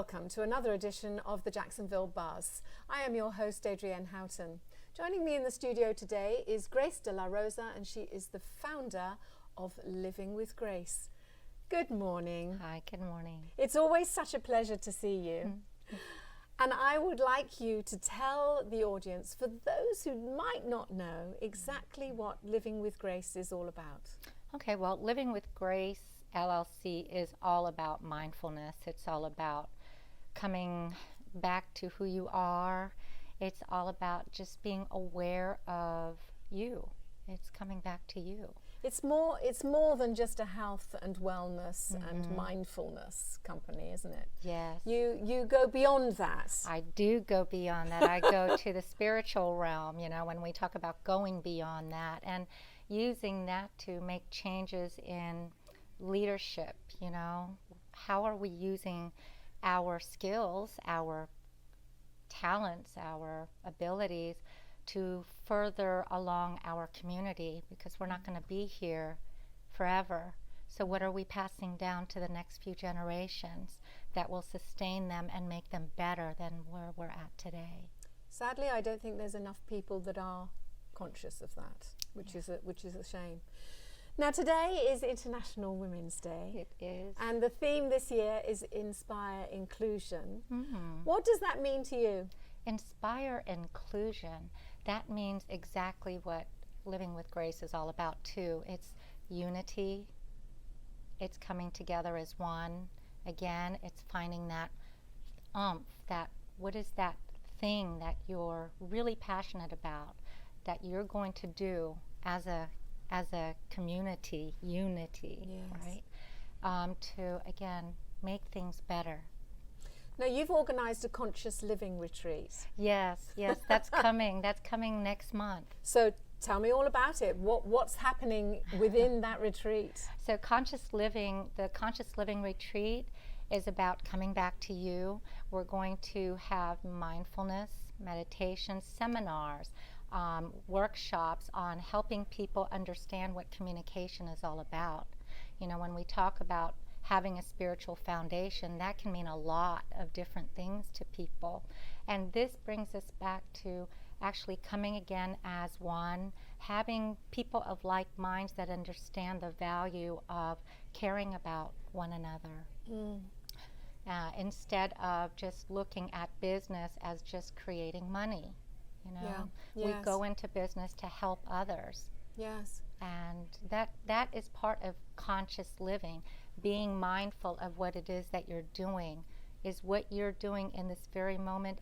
Welcome to another edition of the Jacksonville Buzz. I am your host, Adrienne Houghton. Joining me in the studio today is Grace de la Rosa, and she is the founder of Living with Grace. Good morning. Hi, good morning. It's always such a pleasure to see you. And I would like you to tell the audience, for those who might not know, exactly what Living with Grace is all about. Okay, well, Living with Grace LLC is all about mindfulness. It's all about coming back to who you are. It's all about just being aware of you. It's coming back to you. It's more than just a health and wellness and mindfulness company, isn't it? Yes. You go beyond that. I do go beyond that. I go to the spiritual realm, when we talk about going beyond that and using that to make changes in leadership. How are we using our skills, our talents, our abilities to further along our community, because we're not going to be here forever. So what are we passing down to the next few generations that will sustain them and make them better than where we're at today? Sadly, I don't think there's enough people that are conscious of that, which is a shame. Now, today is International Women's Day. It is. And the theme this year is Inspire Inclusion. What does that mean to you? Inspire inclusion. That means exactly what Living with Grace is all about too. It's unity. It's coming together as one. Again, it's finding that what is that thing that you're really passionate about, that you're going to do as a community, unity, yes. Right? To, again, make things better. Now, you've organized a conscious living retreat. Yes, that's coming. That's coming next month. So tell me all about it. What's happening within that retreat? So the Conscious Living Retreat is about coming back to you. We're going to have mindfulness, meditation, seminars, workshops on helping people understand what communication is all about. When we talk about having a spiritual foundation, that can mean a lot of different things to people. And this brings us back to actually coming again as one, having people of like minds that understand the value of caring about one another. Instead of just looking at business as just creating money. We Yes. go into business to help others. Yes. And that is part of conscious living. Being mindful of what it is that you're doing. Is what you're doing in this very moment,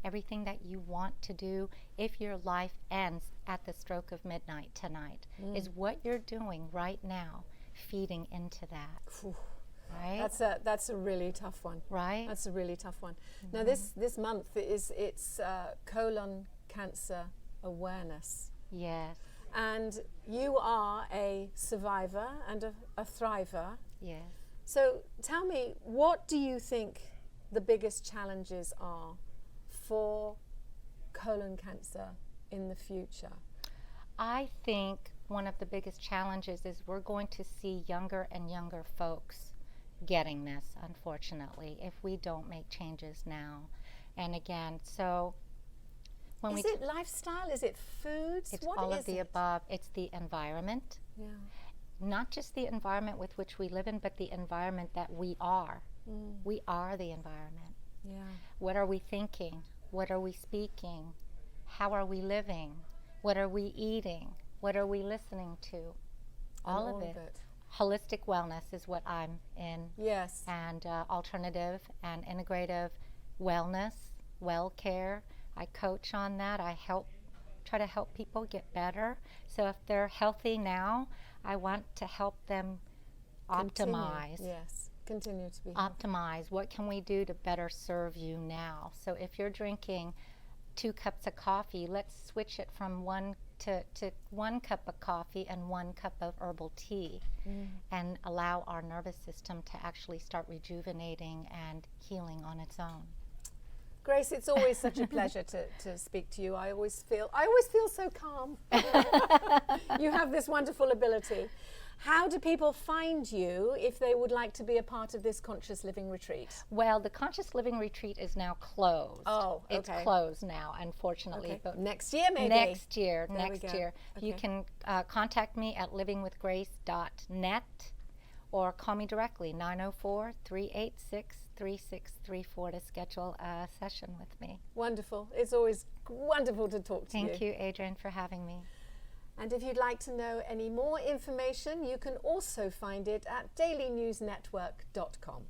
everything that you want to do if your life ends at the stroke of midnight tonight, is what you're doing right now feeding into that. Right? That's a really tough one. Right? That's a really tough one. Now, this month it's colon cancer awareness. Yes. And you are a survivor and a thriver. Yes. So tell me, what do you think the biggest challenges are for colon cancer in the future? I think one of the biggest challenges is we're going to see younger and younger folks getting this, unfortunately, if we don't make changes now. And again, so when is it lifestyle? Is it foods? It's what all is of the it? above. It's the environment. Yeah. Not just the environment with which we live in, but the environment that we are. We are the environment. Yeah. What are we thinking? What are we speaking? How are we living? What are we eating? What are we listening to? All of it. Holistic wellness is what I'm in. Yes. And alternative and integrative wellness, well care. I coach on that. I try to help people get better. So if they're healthy now, I want to help them optimize. Continue to be Optimize. What can we do to better serve you now? So if you're drinking 2 cups of coffee, let's switch it from 1 to 1 cup of coffee and 1 cup of herbal tea, and allow our nervous system to actually start rejuvenating and healing on its own. Grace, it's always such a pleasure to speak to you. I always feel so calm. You have this wonderful ability. How do people find you if they would like to be a part of this Conscious Living Retreat? Well, the Conscious Living Retreat is now closed. Oh, okay. It's closed now, unfortunately. Okay. But next year, maybe? Next year, There next we go. year. Okay. You can contact me at livingwithgrace.net or call me directly, 904-386-3634 to schedule a session with me. Wonderful. It's always wonderful to talk to you. Thank you, Adrienne, for having me. And if you'd like to know any more information, you can also find it at dailynewsnetwork.com.